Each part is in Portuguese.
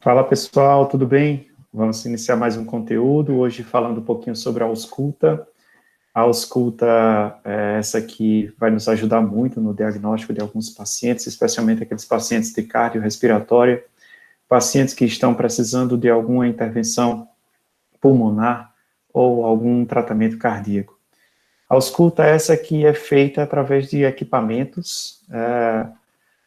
Fala pessoal, tudo bem? Vamos iniciar mais um conteúdo, hoje falando um pouquinho sobre a ausculta. A ausculta, essa que vai nos ajudar muito no diagnóstico de alguns pacientes, especialmente aqueles pacientes de cardiorrespiratória, pacientes que estão precisando de alguma intervenção pulmonar ou algum tratamento cardíaco. A ausculta essa que é feita através de equipamentos,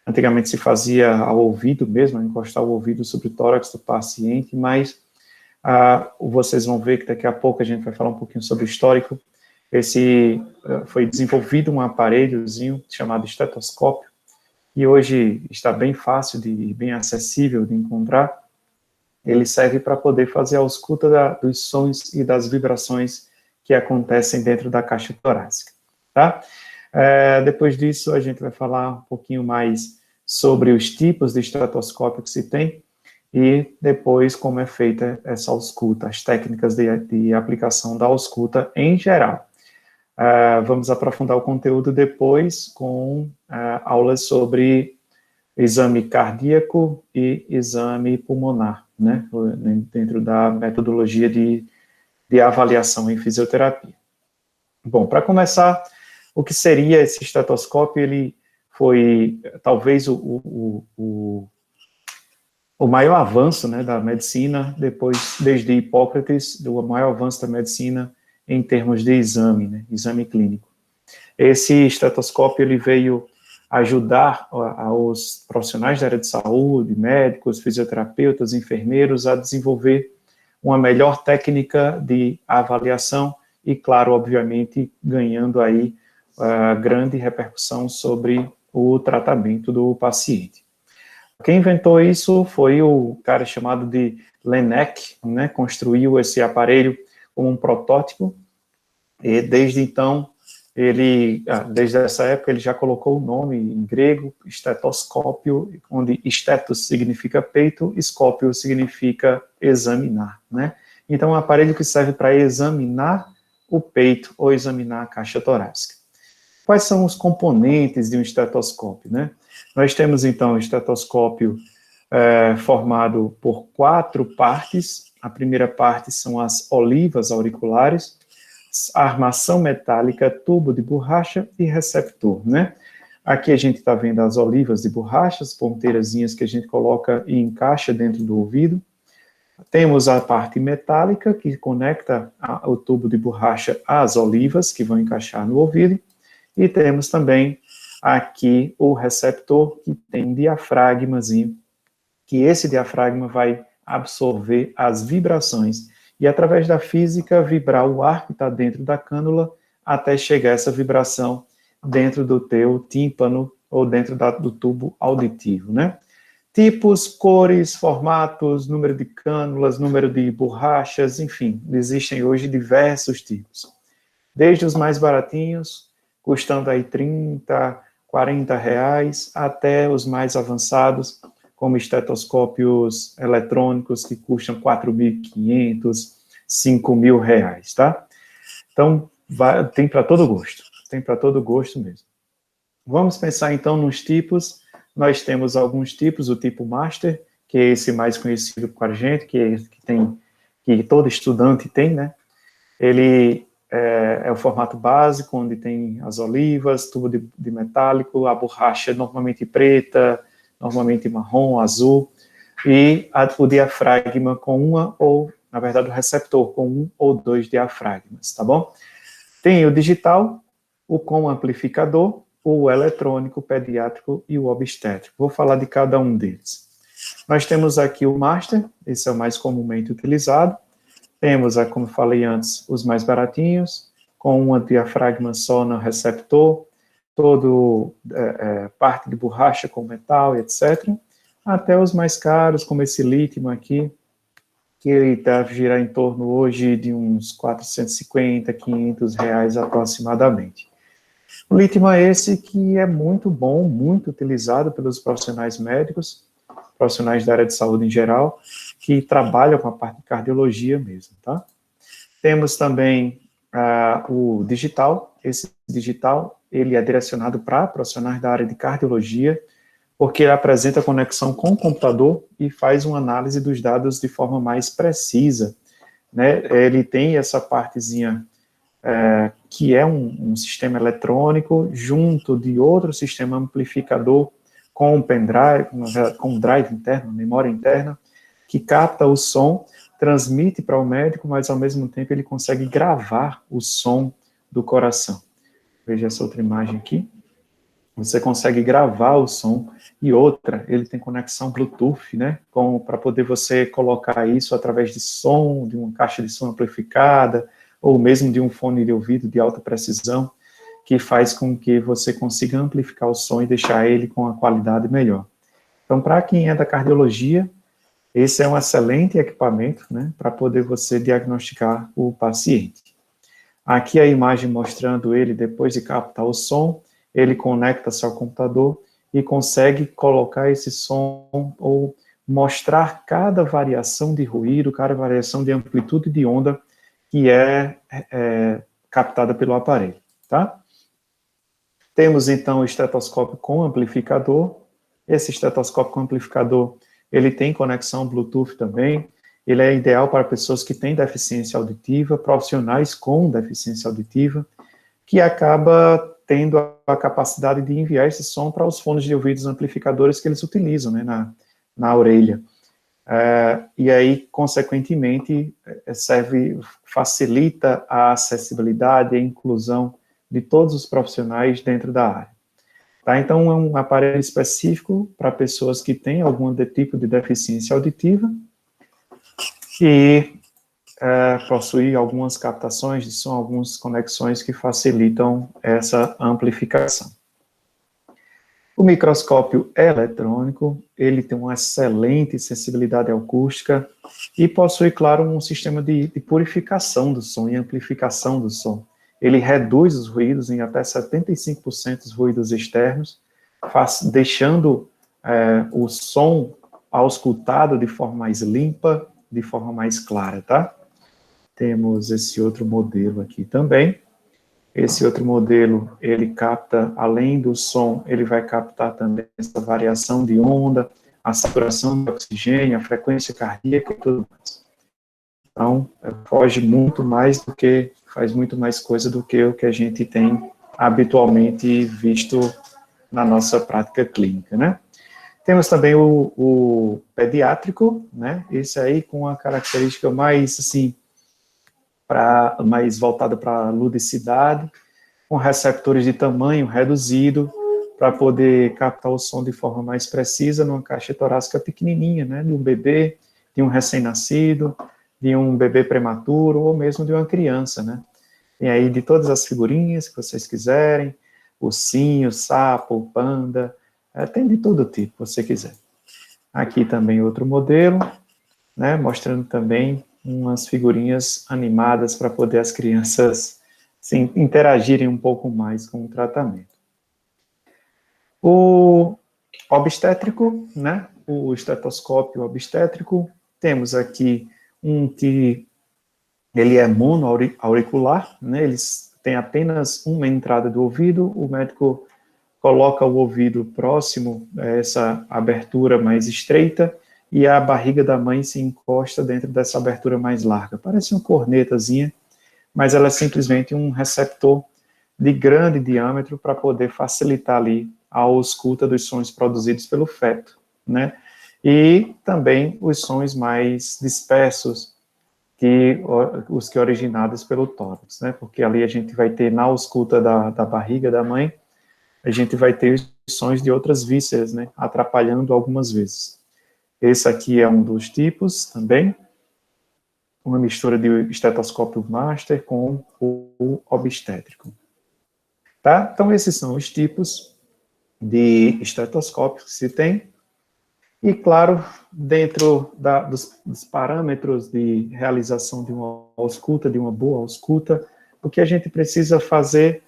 antigamente se fazia ao ouvido mesmo, encostar o ouvido sobre o tórax do paciente, mas vocês vão ver que daqui a pouco a gente vai falar um pouquinho sobre o histórico. Foi desenvolvido um aparelhozinho chamado estetoscópio, e hoje está bem fácil e bem acessível de encontrar. Ele serve para poder fazer a ausculta dos sons e das vibrações que acontecem dentro da caixa torácica, tá? Depois disso, a gente vai falar um pouquinho mais sobre os tipos de estetoscópio que se tem e depois como é feita essa ausculta, as técnicas de aplicação da ausculta em geral. Vamos aprofundar o conteúdo depois com aulas sobre exame cardíaco e exame pulmonar, né, dentro da metodologia de avaliação em fisioterapia. Bom, para começar, o que seria esse estetoscópio? Ele foi talvez o maior avanço, né, da medicina, desde Hipócrates, o maior avanço da medicina em termos de exame, né, exame clínico. Esse estetoscópio ele veio ajudar os profissionais da área de saúde, médicos, fisioterapeutas, enfermeiros, a desenvolver uma melhor técnica de avaliação e, claro, obviamente, ganhando aí grande repercussão sobre o tratamento do paciente. Quem inventou isso foi o cara chamado de Laennec, né, construiu esse aparelho como um protótipo, e desde então, desde essa época, ele já colocou o nome em grego, estetoscópio, onde estetos significa peito, escópio significa examinar, né? Então, é um aparelho que serve para examinar o peito ou examinar a caixa torácica. Quais são os componentes de um estetoscópio, né? Nós temos, então, o estetoscópio formado por 4 partes. A primeira parte são as olivas auriculares, a armação metálica, tubo de borracha e receptor, né? Aqui a gente está vendo as olivas de borracha, as ponteirazinhas que a gente coloca e encaixa dentro do ouvido. Temos a parte metálica, que conecta o tubo de borracha às olivas, que vão encaixar no ouvido. E temos também aqui o receptor, que tem um diafragmazinho, que esse diafragma vai absorver as vibrações e, através da física, vibrar o ar que está dentro da cânula até chegar essa vibração dentro do teu tímpano ou dentro do tubo auditivo, né? Tipos, cores, formatos, número de cânulas, número de borrachas, enfim, existem hoje diversos tipos. Desde os mais baratinhos, custando aí 30, 40 reais, até os mais avançados, como estetoscópios eletrônicos que custam 4.500, 5.000 reais, tá? Então, tem para todo gosto mesmo. Vamos pensar então nos tipos. Nós temos alguns tipos, o tipo Master, que é esse mais conhecido por a gente, que todo estudante tem, né? Ele é o formato básico, onde tem as olivas, tubo de metálico, a borracha normalmente preta, normalmente marrom, azul, e o diafragma com na verdade, o receptor com 1 ou 2 diafragmas, tá bom? Tem o digital, o com amplificador, o eletrônico, o pediátrico e o obstétrico. Vou falar de cada um deles. Nós temos aqui o Master, esse é o mais comumente utilizado. Temos, como falei antes, os mais baratinhos, com uma diafragma só no receptor, parte de borracha com metal, etc. Até os mais caros, como esse Lithium aqui, que ele deve girar em torno hoje de uns 450, 500 reais aproximadamente. O Lithium é esse que é muito bom, muito utilizado pelos profissionais médicos, profissionais da área de saúde em geral, que trabalham com a parte de cardiologia mesmo, tá? Temos também o digital. Esse digital, ele é direcionado para profissionais da área de cardiologia, porque ele apresenta conexão com o computador e faz uma análise dos dados de forma mais precisa, né? Ele tem essa partezinha que é um sistema eletrônico junto de outro sistema amplificador com um pendrive, com um drive interno, memória interna, que capta o som, transmite para o médico, mas ao mesmo tempo ele consegue gravar o som do coração. Veja essa outra imagem aqui. Você consegue gravar o som. E outra, ele tem conexão Bluetooth, né? Para poder você colocar isso através de som, de uma caixa de som amplificada, ou mesmo de um fone de ouvido de alta precisão, que faz com que você consiga amplificar o som e deixar ele com a qualidade melhor. Então, para quem é da cardiologia, esse é um excelente equipamento, né, para poder você diagnosticar o paciente. Aqui a imagem mostrando ele depois de captar o som, ele conecta-se ao computador e consegue colocar esse som ou mostrar cada variação de ruído, cada variação de amplitude de onda que é captada pelo aparelho, tá? Temos, então, o estetoscópio com amplificador. Esse estetoscópio com amplificador, ele tem conexão Bluetooth também. Ele é ideal para pessoas que têm deficiência auditiva, profissionais com deficiência auditiva, que acaba tendo a capacidade de enviar esse som para os fones de ouvidos amplificadores que eles utilizam, né, na orelha. E aí, consequentemente, facilita a acessibilidade e a inclusão de todos os profissionais dentro da área. Tá? Então, é um aparelho específico para pessoas que têm algum tipo de deficiência auditiva e possui algumas captações de som, algumas conexões que facilitam essa amplificação. O microscópio eletrônico, ele tem uma excelente sensibilidade acústica e possui, claro, um sistema de purificação do som e amplificação do som. Ele reduz os ruídos em até 75% dos ruídos externos, deixando o som auscultado de forma mais limpa, de forma mais clara, tá? Temos esse outro modelo aqui também. Esse outro modelo, ele capta, além do som, ele vai captar também essa variação de onda, a saturação de oxigênio, a frequência cardíaca e tudo mais. Então, foge muito mais do que, faz muito mais coisa do que o que a gente tem habitualmente visto na nossa prática clínica, né? Temos também o pediátrico, né? Esse aí com a característica mais, assim, mais voltada para a ludicidade, com receptores de tamanho reduzido, para poder captar o som de forma mais precisa numa caixa torácica pequenininha, né, de um bebê, de um recém-nascido, de um bebê prematuro, ou mesmo de uma criança, né. Tem aí de todas as figurinhas que vocês quiserem, ursinho, sapo, panda, tem de todo tipo que você quiser. Aqui também outro modelo, né, mostrando também umas figurinhas animadas para poder as crianças assim, interagirem um pouco mais com o tratamento. O obstétrico, né, o estetoscópio obstétrico, temos aqui um que ele é monoauricular, né, eles têm apenas uma entrada do ouvido, o médico coloca o ouvido próximo a essa abertura mais estreita, e a barriga da mãe se encosta dentro dessa abertura mais larga. Parece uma cornetazinha, mas ela é simplesmente um receptor de grande diâmetro para poder facilitar ali a ausculta dos sons produzidos pelo feto, né? E também os sons mais dispersos, os que originados pelo tórax, né? Porque ali a gente vai ter, na ausculta da barriga da mãe, a gente vai ter os sons de outras vísceras, né? Atrapalhando algumas vezes. Esse aqui é um dos tipos também, uma mistura de estetoscópio master com o obstétrico. Tá? Então, esses são os tipos de estetoscópios que se tem. E, claro, dentro dos parâmetros de realização de uma ausculta, de uma boa ausculta, o que a gente precisa fazer,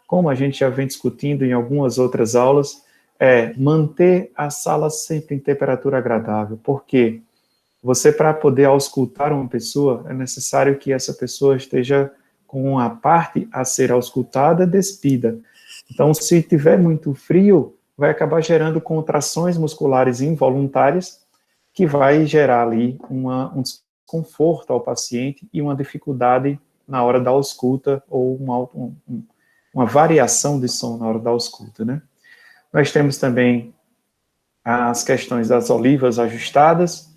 como a gente já vem discutindo em algumas outras aulas, é manter a sala sempre em temperatura agradável. Por quê? Você, para poder auscultar uma pessoa, é necessário que essa pessoa esteja com a parte a ser auscultada despida. Então, se tiver muito frio, vai acabar gerando contrações musculares involuntárias, que vai gerar ali um desconforto ao paciente e uma dificuldade na hora da ausculta, ou uma variação de som na hora da ausculta, né? Nós temos também as questões das olivas ajustadas,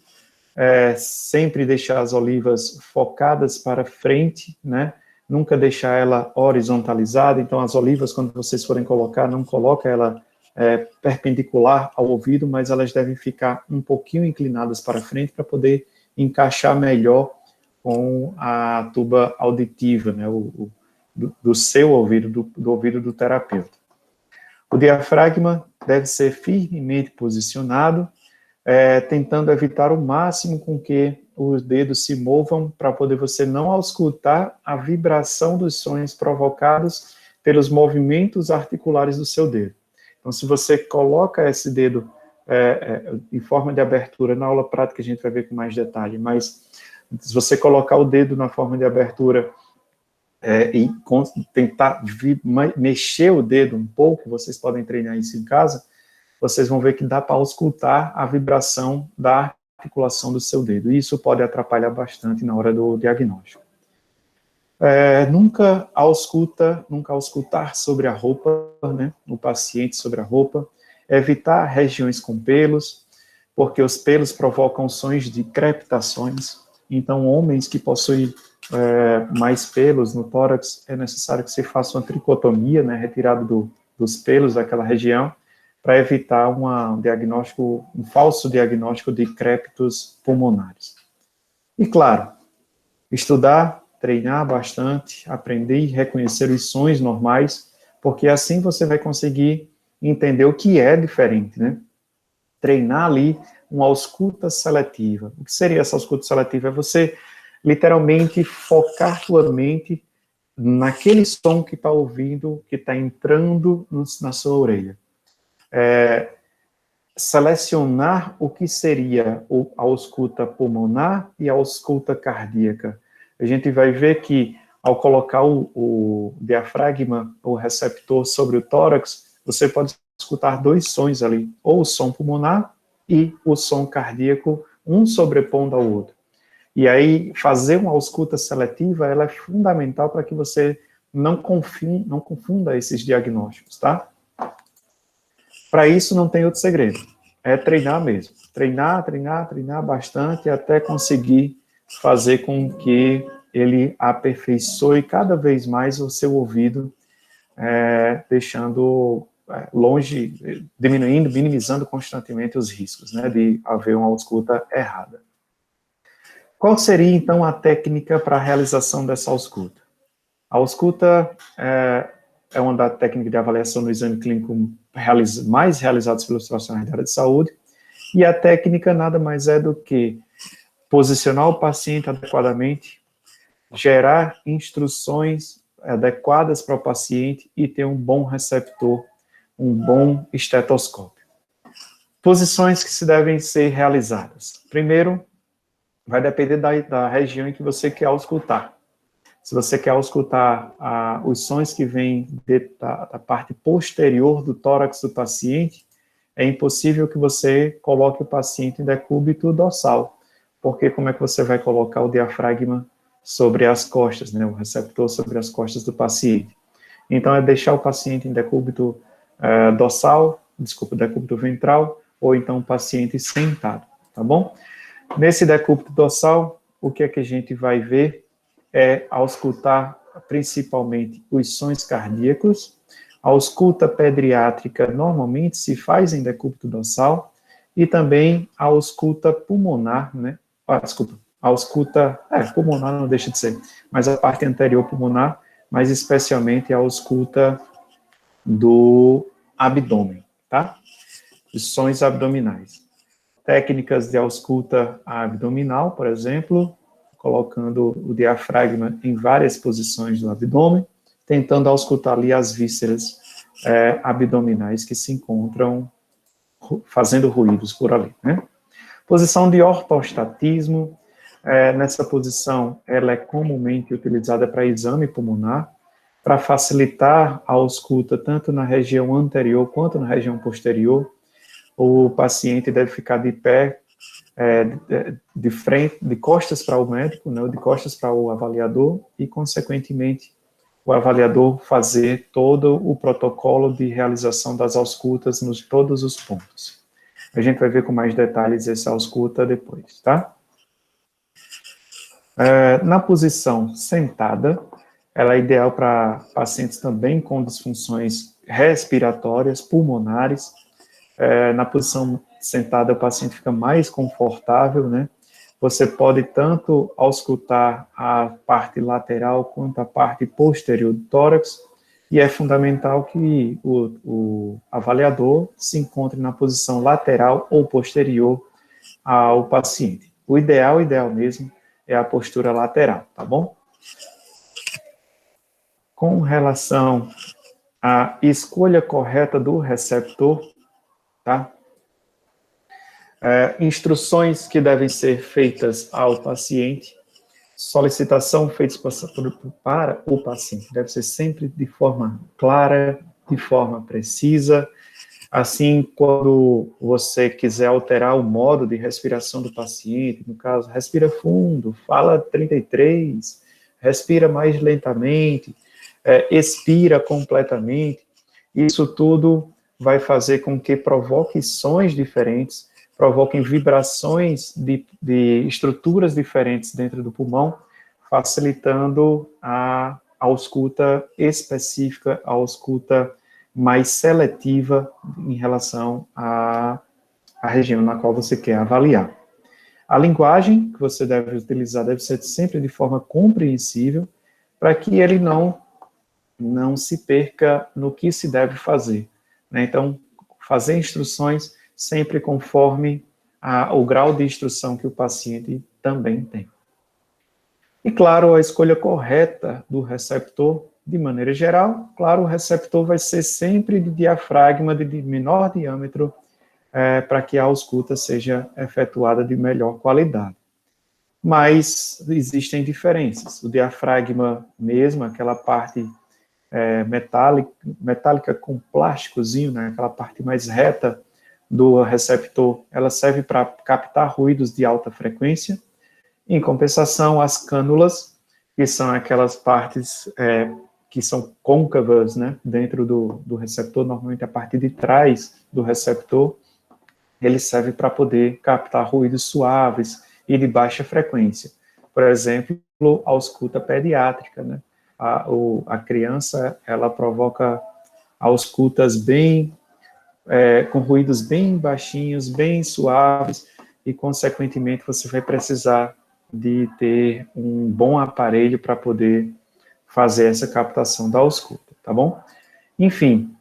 sempre deixar as olivas focadas para frente, né? Nunca deixar ela horizontalizada. Então, as olivas, quando vocês forem colocar, não coloca ela perpendicular ao ouvido, mas elas devem ficar um pouquinho inclinadas para frente para poder encaixar melhor com a tuba auditiva, né? Do seu ouvido, do ouvido do terapeuta. O diafragma deve ser firmemente posicionado, tentando evitar o máximo com que os dedos se movam, para poder você não auscultar a vibração dos sons provocados pelos movimentos articulares do seu dedo. Então, se você coloca esse dedo em forma de abertura, na aula prática a gente vai ver com mais detalhe, mas se você colocar o dedo na forma de abertura e tentar mexer o dedo um pouco, vocês podem treinar isso em casa, vocês vão ver que dá para auscultar a vibração da articulação do seu dedo, e isso pode atrapalhar bastante na hora do diagnóstico. Nunca auscultar sobre a roupa, né, o paciente sobre a roupa, evitar regiões com pelos, porque os pelos provocam sons de crepitações. Então, homens que possuem mais pelos no tórax, é necessário que se faça uma tricotomia, né, retirada dos pelos daquela região, para evitar um falso diagnóstico de crépitos pulmonares. E, claro, estudar, treinar bastante, aprender e reconhecer os sons normais, porque assim você vai conseguir entender o que é diferente, né? Treinar ali uma ausculta seletiva. O que seria essa ausculta seletiva? É você, literalmente, focar sua mente naquele som que está ouvindo, que está entrando na sua orelha. Selecionar o que seria a ausculta pulmonar e a ausculta cardíaca. A gente vai ver que, ao colocar o diafragma, o receptor sobre o tórax, você pode escutar dois sons ali, ou o som pulmonar e o som cardíaco, um sobrepondo ao outro. E aí, fazer uma ausculta seletiva, ela é fundamental para que você não confunda esses diagnósticos, tá? Para isso, não tem outro segredo. É treinar mesmo. Treinar bastante até conseguir fazer com que ele aperfeiçoe cada vez mais o seu ouvido, deixando longe, diminuindo, minimizando constantemente os riscos, né, de haver uma ausculta errada. Qual seria, então, a técnica para a realização dessa ausculta? A ausculta é uma das técnicas de avaliação no exame clínico mais realizadas pelos profissionais da área de saúde, e a técnica nada mais é do que posicionar o paciente adequadamente, gerar instruções adequadas para o paciente e ter um bom receptor, um bom estetoscópio. Posições que se devem ser realizadas. Primeiro, vai depender da região em que você quer auscultar. Se você quer auscultar os sons que vêm da parte posterior do tórax do paciente, é impossível que você coloque o paciente em decúbito dorsal, porque como é que você vai colocar o diafragma sobre as costas, né, o receptor sobre as costas do paciente? Então, é deixar o paciente em decúbito decúbito ventral, ou então o paciente sentado, tá bom? Nesse decúbito dorsal, o que é que a gente vai ver é auscultar principalmente os sons cardíacos. A ausculta pediátrica normalmente se faz em decúbito dorsal, e também a ausculta pulmonar, né? A ausculta pulmonar não deixa de ser, mas a parte anterior pulmonar, mas especialmente a ausculta do abdômen, tá? Os sons abdominais. Técnicas de ausculta abdominal, por exemplo, colocando o diafragma em várias posições do abdômen, tentando auscultar ali as vísceras abdominais que se encontram fazendo ruídos por ali, né? Posição de ortostatismo. Nessa posição, ela é comumente utilizada para exame pulmonar. Para facilitar a ausculta tanto na região anterior quanto na região posterior, o paciente deve ficar de pé, de frente, de costas para o médico, né, ou de costas para o avaliador, e, consequentemente, o avaliador fazer todo o protocolo de realização das auscultas nos todos os pontos. A gente vai ver com mais detalhes essa ausculta depois, tá? Na posição sentada, ela é ideal para pacientes também com disfunções respiratórias, pulmonares. Na posição sentada, o paciente fica mais confortável, né? Você pode tanto auscultar a parte lateral quanto a parte posterior do tórax, e é fundamental que o avaliador se encontre na posição lateral ou posterior ao paciente. O ideal mesmo, é a postura lateral, tá bom? Com relação à escolha correta do receptor, tá? Instruções que devem ser feitas ao paciente, solicitação feita para o paciente, deve ser sempre de forma clara, de forma precisa. Assim, quando você quiser alterar o modo de respiração do paciente, no caso, respira fundo, fala 33, respira mais lentamente, expira completamente, isso tudo vai fazer com que provoque sons diferentes, provoquem vibrações de estruturas diferentes dentro do pulmão, facilitando a ausculta específica, a ausculta mais seletiva em relação à região na qual você quer avaliar. A linguagem que você deve utilizar deve ser sempre de forma compreensível, para que ele não se perca no que se deve fazer, né? Então, fazer instruções sempre conforme o grau de instrução que o paciente também tem. E, claro, a escolha correta do receptor, de maneira geral, claro, o receptor vai ser sempre de diafragma de menor diâmetro, para que a ausculta seja efetuada de melhor qualidade. Mas existem diferenças. O diafragma mesmo, aquela parte metálica com plásticozinho, né, aquela parte mais reta do receptor, ela serve para captar ruídos de alta frequência. Em compensação, as cânulas, que são aquelas partes que são côncavas, né, dentro do receptor, normalmente a parte de trás do receptor, ele serve para poder captar ruídos suaves e de baixa frequência. Por exemplo, a ausculta pediátrica, né? A criança, ela provoca auscultas com ruídos bem baixinhos, bem suaves, e, consequentemente, você vai precisar de ter um bom aparelho para poder fazer essa captação da ausculta, tá bom? Enfim,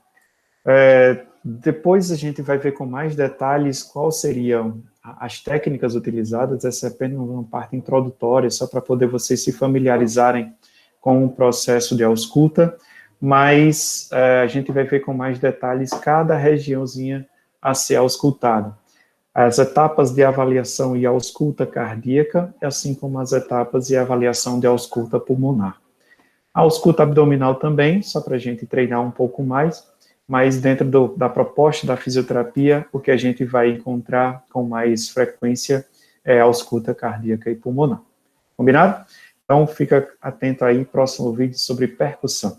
depois a gente vai ver com mais detalhes quais seriam as técnicas utilizadas. Essa é apenas uma parte introdutória, só para poder vocês se familiarizarem com o processo de ausculta, mas a gente vai ver com mais detalhes cada regiãozinha a ser auscultada. As etapas de avaliação e ausculta cardíaca, assim como as etapas de avaliação de ausculta pulmonar. A ausculta abdominal também, só para a gente treinar um pouco mais, mas dentro da proposta da fisioterapia, o que a gente vai encontrar com mais frequência é a ausculta cardíaca e pulmonar. Combinado? Então, fica atento aí, próximo vídeo sobre percussão.